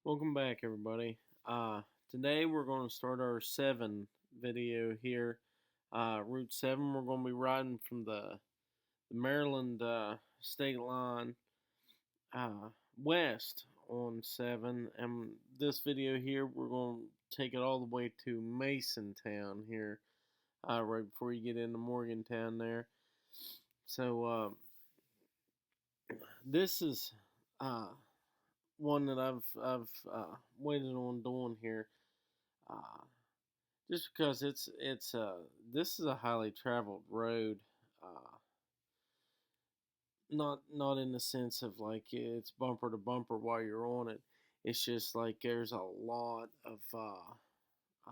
Welcome back, everybody. Today we're going to start our 7 video here. Route 7, we're going to be riding from the Maryland state line uh, west on 7. And this video here, we're going to take it all the way to Masontown here, right before you get into Morgantown there. So, this is. One that I've waited on doing here, uh, just because it's this is a highly traveled road, not in the sense of like it's bumper to bumper while you're on it. It's just like there's a lot of uh,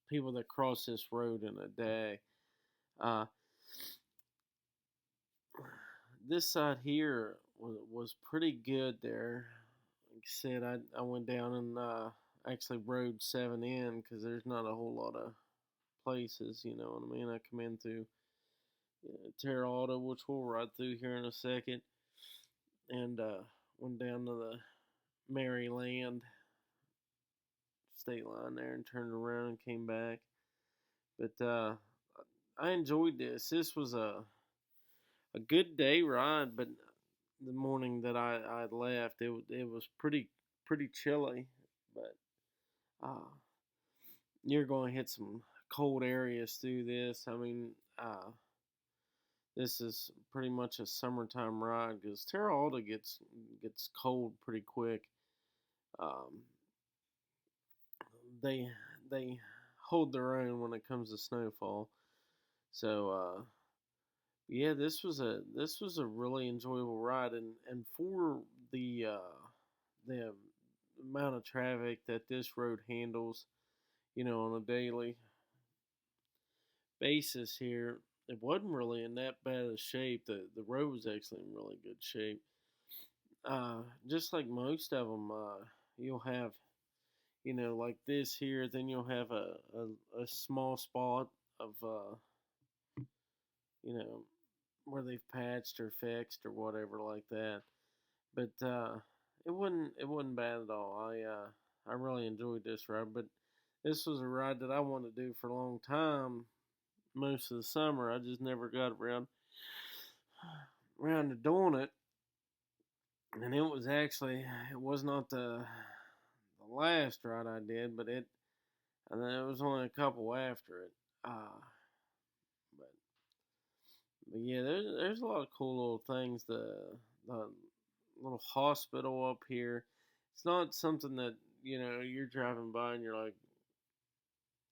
people that cross this road in a day. Uh, this side here was pretty good there. Like I said, I went down and actually rode 7 in because there's not a whole lot of places, you know what I mean? I come in through Terra Auto, which we'll ride through here in a second, and went down to the Maryland state line there and turned around and came back. But I enjoyed this. This was a good day ride, but the morning that I left, it was pretty chilly, but uh, you're going to hit some cold areas through this. I mean, this is pretty much a summertime ride because Terra Alta gets cold pretty quick. Um, they they hold their own when it comes to snowfall. So yeah, this was a really enjoyable ride, and for the amount of traffic that this road handles, on a daily basis here, it wasn't really in that bad of shape. The road was actually in really good shape. Just like most of them, you'll have, like this here, then you'll have a small spot of, you know, where they've patched or fixed or whatever like that. But it wasn't bad at all. I really enjoyed this ride, but this was a ride that I wanted to do for a long time, most of the summer. I just never got around to doing it, and it was not the last ride I did, but and then it was only a couple after it. But but yeah, there's a lot of cool little things. The little hospital up here. It's not something that you're driving by and you're like,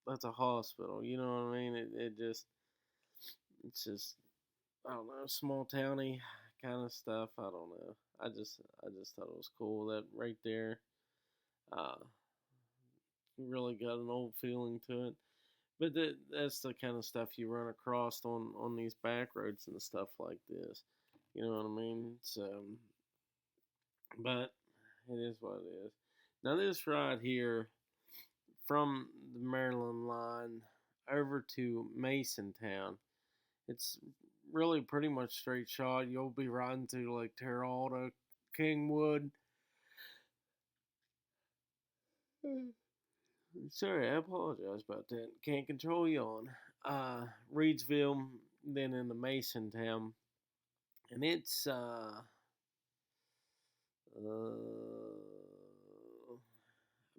that's a hospital. You know what I mean? It's just I don't know, small towny kind of stuff. I don't know. I just thought it was cool that right there. Uh, really got an old feeling to it. But that's the kind of stuff you run across on these back roads and stuff like this. You know what I mean? So, but it is what it is. Now this ride here from the Maryland line over to Masontown, it's really pretty much straight shot. You'll be riding through like Terra Alta, Kingwood. Sorry, I apologize about that. Can't control yawn. Reedsville, then into Masontown, and it's uh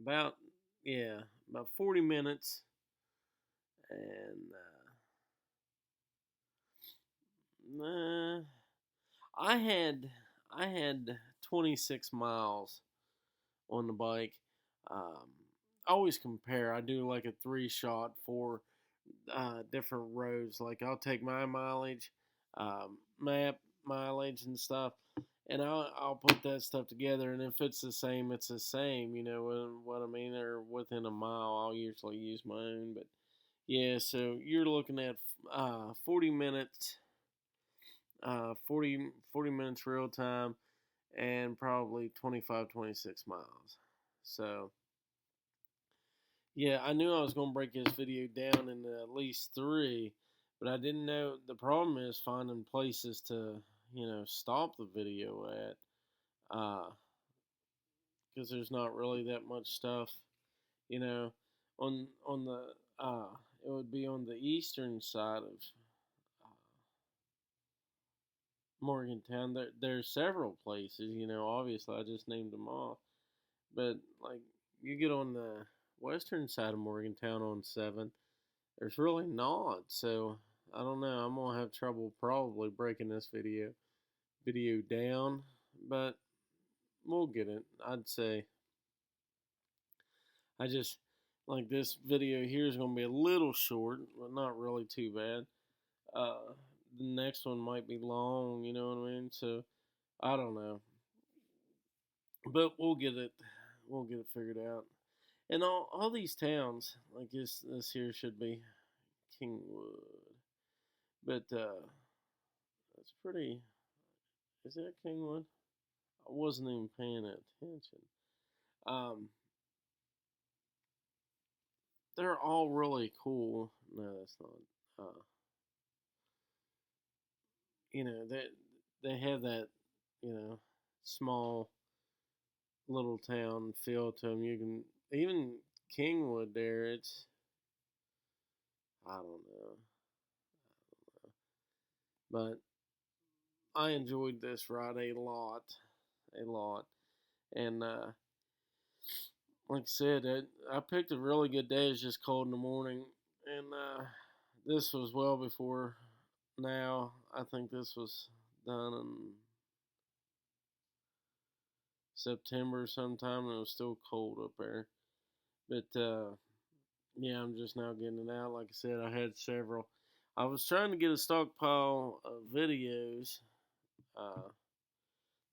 about yeah about 40 minutes, and I had I had 26 miles on the bike. Um, I always compare. I do like a 3 shot for different roads. Like I'll take my mileage, map mileage and stuff, and I'll put that stuff together. And if it's the same, it's the same. You know what I mean? Or within a mile, I'll usually use my own. But yeah, so you're looking at 40 minutes, 40 minutes real time, and probably 25, 26 miles. So yeah, I knew I was going to break this video down into at least 3, but I didn't know. The problem is finding places to, stop the video at. Uh, because there's not really that much stuff, you know, on the it would be on the eastern side of uh, Morgantown. There's several places, obviously I just named them off, but like you get on the western side of Morgantown on 7, there's really not. So I don't know. I'm gonna have trouble probably breaking this video down, but we'll get it. I'd say I just like this video here is gonna be a little short, but not really too bad. Uh, the next one might be long, you know what I mean? So I don't know, but we'll get it. We'll get it figured out. And all these towns like this here should be Kingwood, but that's pretty. Is that Kingwood? I wasn't even paying attention. Um, they're all really cool. No, that's not. They have that, you know, small little town feel to them. You can even Kingwood there. It's I don't know, but I enjoyed this ride a lot, and like I said, I picked a really good day. It's just cold in the morning, and this was well before now. I think this was done in September sometime, and it was still cold up there. But yeah, I'm just now getting it out. Like I said, I had several. I was trying to get a stockpile of videos. Uh,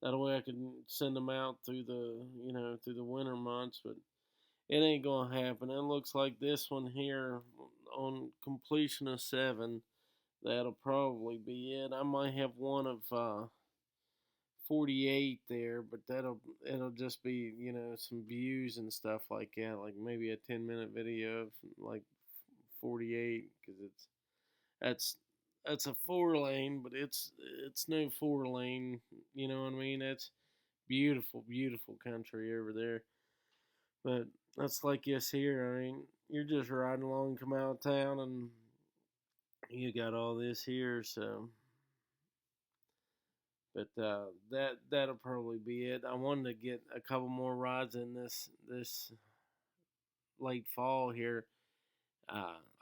that way I could send them out through the winter months, but it ain't gonna happen. It looks like this one here on completion of 7. That'll probably be it. I might have one of 48 there, but it'll just be some views and stuff like that, like maybe a 10-minute video of like 48, because that's that's a 4 lane, but it's no 4 lane. You know what I mean? That's beautiful, beautiful country over there. But that's like this here. I mean, you're just riding along, come out of town, and you got all this here. So, but that'll probably be it. I wanted to get a couple more rides in this late fall here.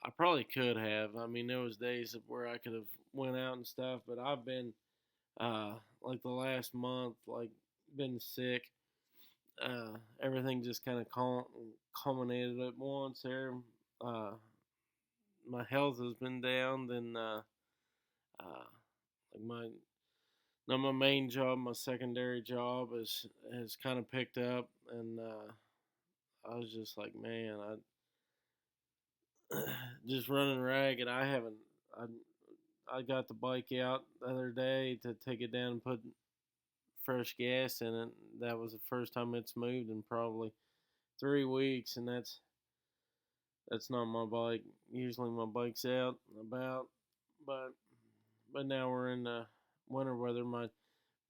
I probably could have. I mean, there was days where I could have went out and stuff, but I've been like the last month, like been sick. Everything just kind of culminated at once there. Uh, my health has been down. Then like not my main job, my secondary job has kind of picked up, and I was just like, man, I just running ragged. I got the bike out the other day to take it down and put fresh gas in it. That was the first time it's moved in probably 3 weeks, and that's not my bike. Usually my bike's out and about, but now we're in winter weather. My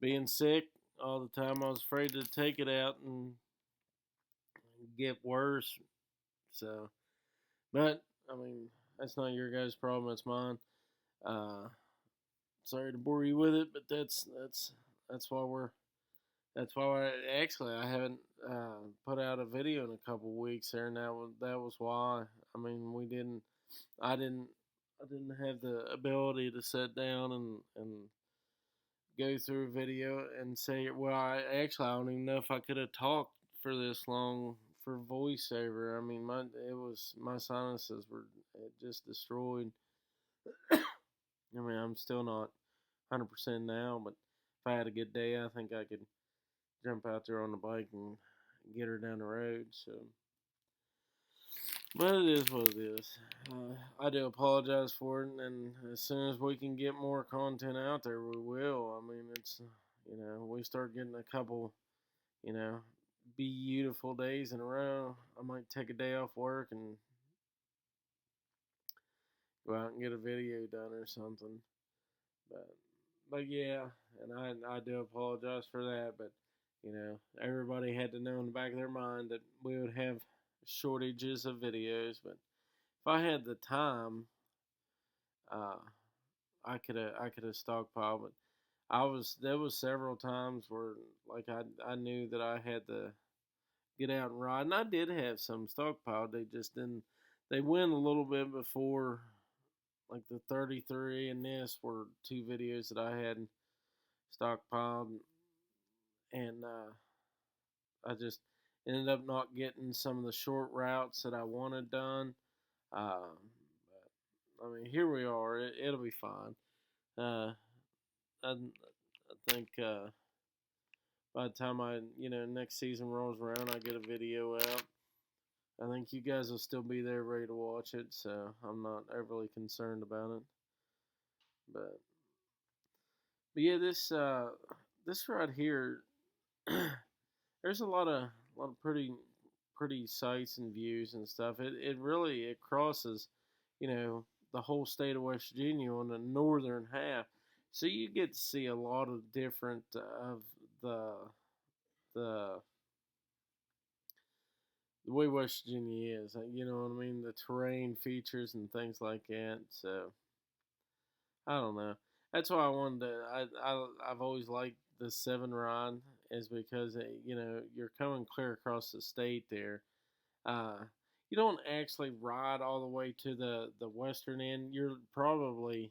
being sick all the time, I was afraid to take it out and get worse. So, but I mean, that's not your guys' problem. It's mine. Uh, Sorry to bore you with it, but that's why actually I haven't put out a video in a couple weeks there, and that was why. I mean, I didn't I didn't have the ability to sit down and go through a video and say, well, I don't even know if I could have talked for this long for voiceover. I mean, my sinuses were just destroyed. I mean, I'm still not 100% now, but if I had a good day, I think I could jump out there on the bike and get her down the road. So, but it is what it is. I do apologize for it, and as soon as we can get more content out there, we will. I mean, it's we start getting a couple, you know, beautiful days in a row. I might take a day off work and go out and get a video done or something. But yeah, and I do apologize for that. But Everybody had to know in the back of their mind that we would have shortages of videos. But if I had the time, uh, I could have stockpiled. But there was several times where like I knew that I had to get out and ride, and I did have some stockpiled. They just didn't. They went a little bit before, like the 33 and this were two videos that I had stockpiled, and I just ended up not getting some of the short routes that I wanted done. But I mean, here we are. It'll be fine. Uh, I think by the time next season rolls around, I get a video out. I think you guys will still be there ready to watch it, so I'm not overly concerned about it. But yeah, this right here, there's a lot of pretty sights and views and stuff. It really it crosses, the whole state of West Virginia on the northern half, so you get to see a lot of different of the the the way West Virginia is. You know what I mean? The terrain features and things like that. So I don't know. That's why I wanted to. I've always liked the seven rod, is because you're coming clear across the state there. Uh, you don't actually ride all the way to the western end. You're probably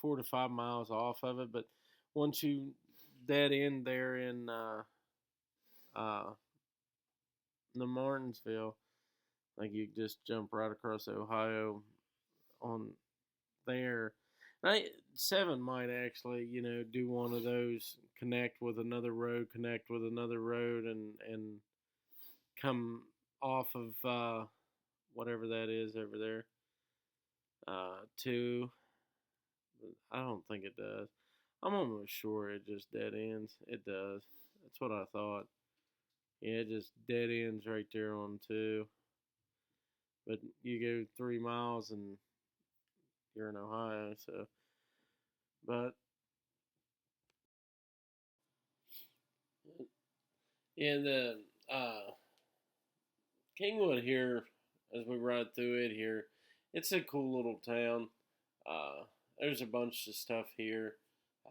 4 to 5 miles off of it, but once you dead end there in uh, the Martinsville, like you just jump right across Ohio on there. I seven might actually, do one of those, connect with another road, and come off of whatever that is over there. To I don't think it does. I'm almost sure it just dead ends. It does. That's what I thought. Yeah, it just dead ends right there on two. But you go 3 miles and you're in Ohio. So, but yeah, the Kingwood here, as we ride through it here, it's a cool little town. There's a bunch of stuff here.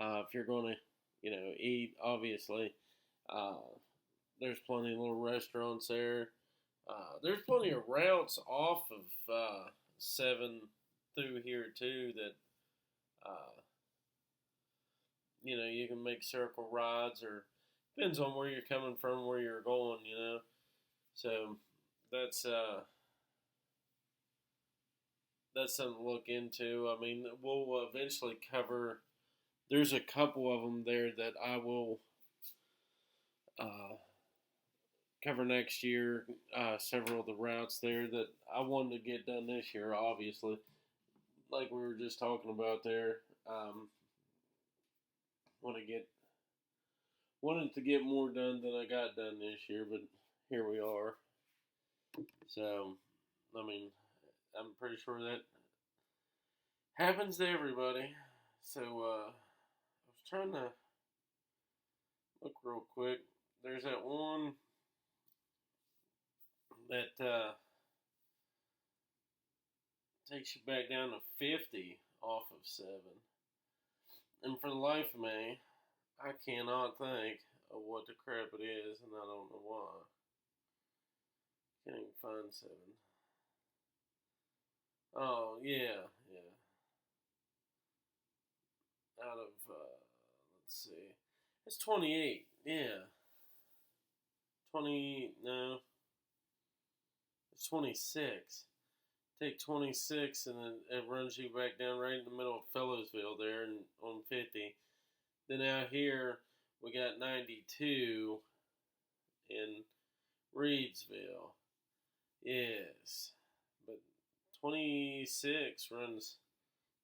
If you're going to, eat, obviously, uh, there's plenty of little restaurants there. There's plenty of routes off of 7 through here, too, that, uh, you can make circle rides, or depends on where you're coming from, where you're going. So that's that's something to look into. I mean, we'll eventually cover. There's a couple of them there that I will uh, cover next year. Several of the routes there that I wanted to get done this year, obviously, like we were just talking about there. Want to get wanted to get more done than I got done this year, but here we are. So, I mean, I'm pretty sure that happens to everybody. So, I was trying to look real quick. There's that one that takes you back down to 50 off of 7. And for the life of me, I cannot think of what the crap it is, and I don't know why. Can't even find 7. Oh, yeah. Out of, let's see. It's 28. Yeah. 20, no. It's 26. Take 26 and then it runs you back down right in the middle of Fellows,ville there and on 50. Then out here, we got 92 in Reedsville. Yes. But 26 runs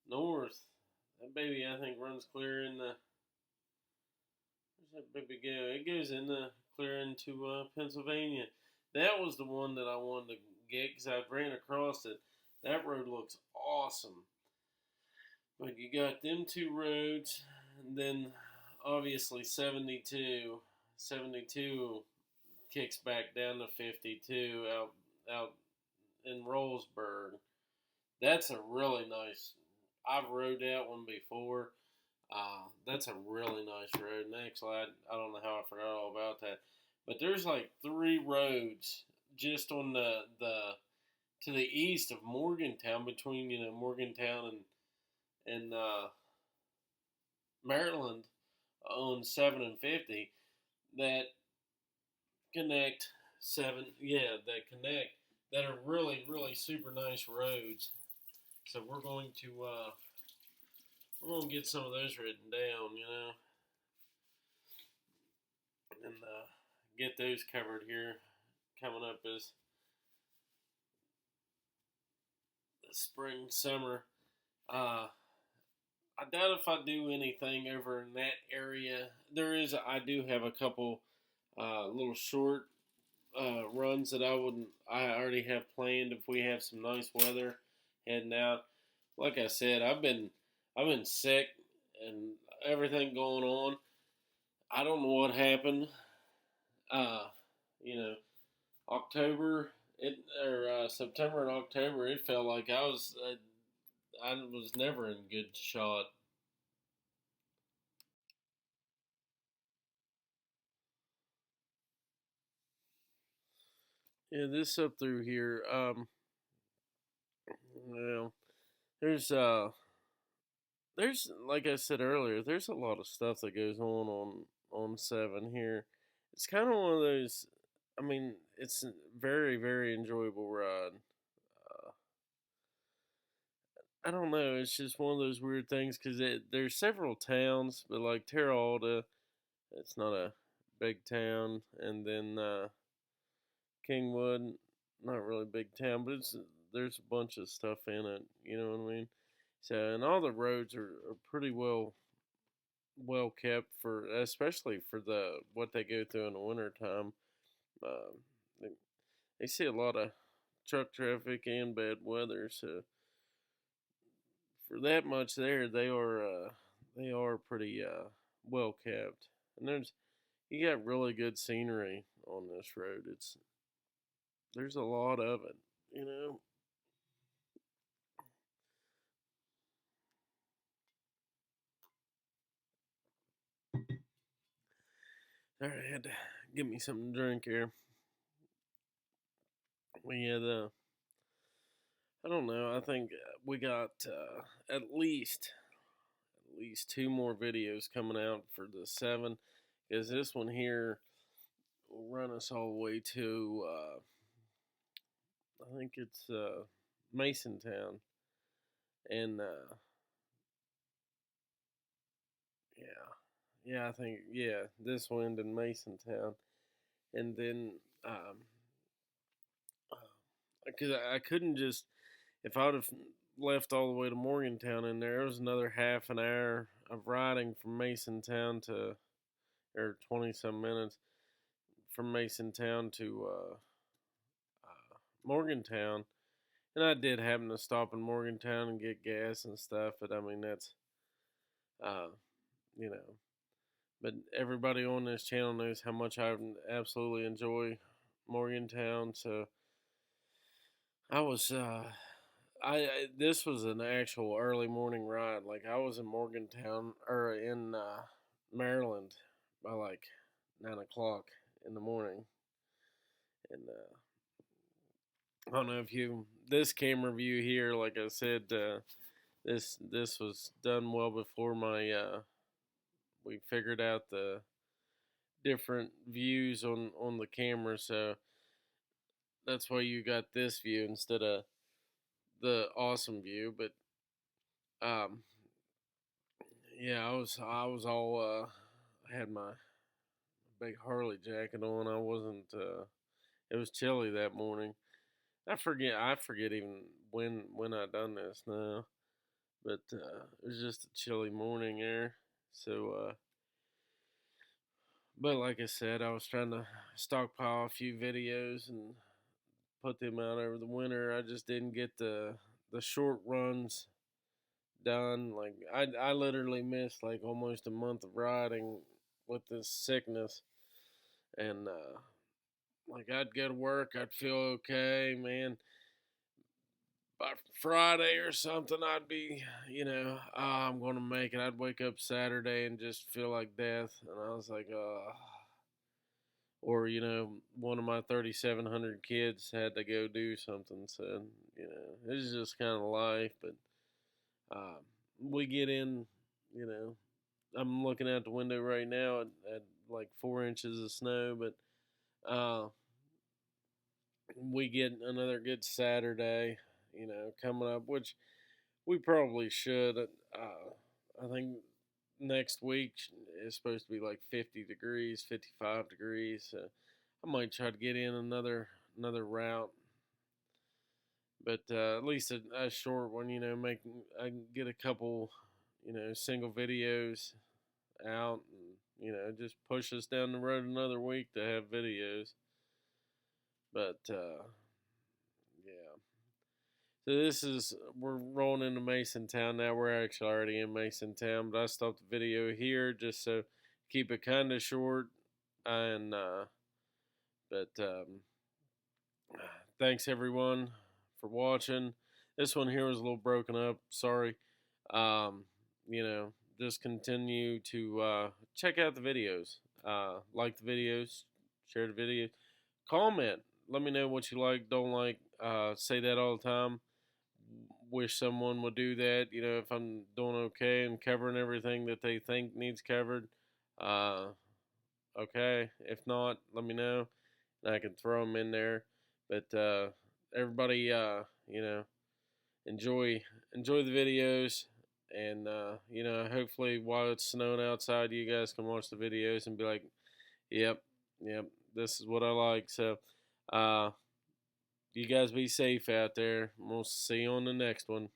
north. That baby, I think, runs clear in the. Where's that baby go? It goes in the clear into Pennsylvania. That was the one that I wanted to get because I ran across it. That road looks awesome. But you got them two roads, and then obviously 72 kicks back down to 52 out in Rollsburg. That's a really nice. I've rode that one before. That's a really nice road. And actually, I don't know how I forgot all about that. But there's like three roads just on the to the east of Morgantown, between Morgantown and Maryland on 7 and 50, that connect that are really really super nice roads. So we're going to get some of those written down, and get those covered here coming up as the spring, summer. I doubt if I do anything over in that area. I do have a couple little short runs that I already have planned if we have some nice weather heading out. Like I said, I've been sick and everything going on. I don't know what happened. Uh, you know, October it or September and October, it felt like I was never in good shot. Yeah, this up through here. Well, there's there's like I said earlier, there's a lot of stuff that goes on 7 here. It's kind of one of those. I mean, it's a very very enjoyable ride. Uh, I don't know. It's just one of those weird things because there's several towns, but like Terra Alta, it's not a big town, and then Kingwood, not really a big town, but there's a bunch of stuff in it. You know what I mean? So, and all the roads are pretty well kept for, especially for the what they go through in the wintertime. Uh, they, they see a lot of truck traffic and bad weather, so for that much there, they are pretty well kept. And you got really good scenery on this road. There's a lot of it, you know. All right, I had to give me something to drink here. We had I don't know. I think we got at least two more videos coming out for the 7, because this one here will run us all the way to I think it's Masontown, and yeah, I think this one in Masontown, and then because I couldn't just, if I would have left all the way to Morgantown in there, it was another half an hour of riding from Masontown to, or 20 some minutes from Masontown to Morgantown. And I did happen to stop in Morgantown and get gas and stuff, but I mean, that's, uh, you know, but everybody on this channel knows how much I absolutely enjoy Morgantown. So I was, this was an actual early morning ride. Like I was in Morgantown or in Maryland by like 9 o'clock in the morning, and I don't know if you this camera view here. Like I said, this was done well before my we figured out the different views on the camera, so that's why you got this view instead of the awesome view. But um, yeah, I was all I had my big Harley jacket on. I wasn't. It was chilly that morning. I forget even when I done this now. But it was just a chilly morning there. So, but like I said, I was trying to stockpile a few videos and put them out over the winter. I just didn't get the short runs done. Like I literally missed like almost a month of riding with this sickness, and like I'd go to work, I'd feel okay, man. By Friday or something, I'd be, I'm gonna make it. I'd wake up Saturday and just feel like death, and I was like, or one of my 3,700 kids had to go do something, so it's just kind of life. But uh, we get in, you know, I'm looking out the window right now at like 4 inches of snow, but we get another good Saturday, coming up, which we probably should. I think next week is supposed to be like 50 degrees, 55 degrees. So I might try to get in another route, but at least a short one. Make I can get a couple, single videos out, and just push us down the road another week to have videos. But yeah. So we're rolling into Masontown now. We're actually already in Masontown, but I stopped the video here just so keep it kind of short. And but thanks everyone for watching. This one here was a little broken up. Sorry. Um, just continue to check out the videos. Like the videos, share the video, comment. Let me know what you like, don't like. Say that all the time. Wish someone would do that. If I'm doing okay and covering everything that they think needs covered. Uh, okay. If not, let me know, and I can throw them in there. But everybody, enjoy the videos, and hopefully while it's snowing outside, you guys can watch the videos and be like, "Yep, yep, this is what I like." So, you guys be safe out there. We'll see you on the next one.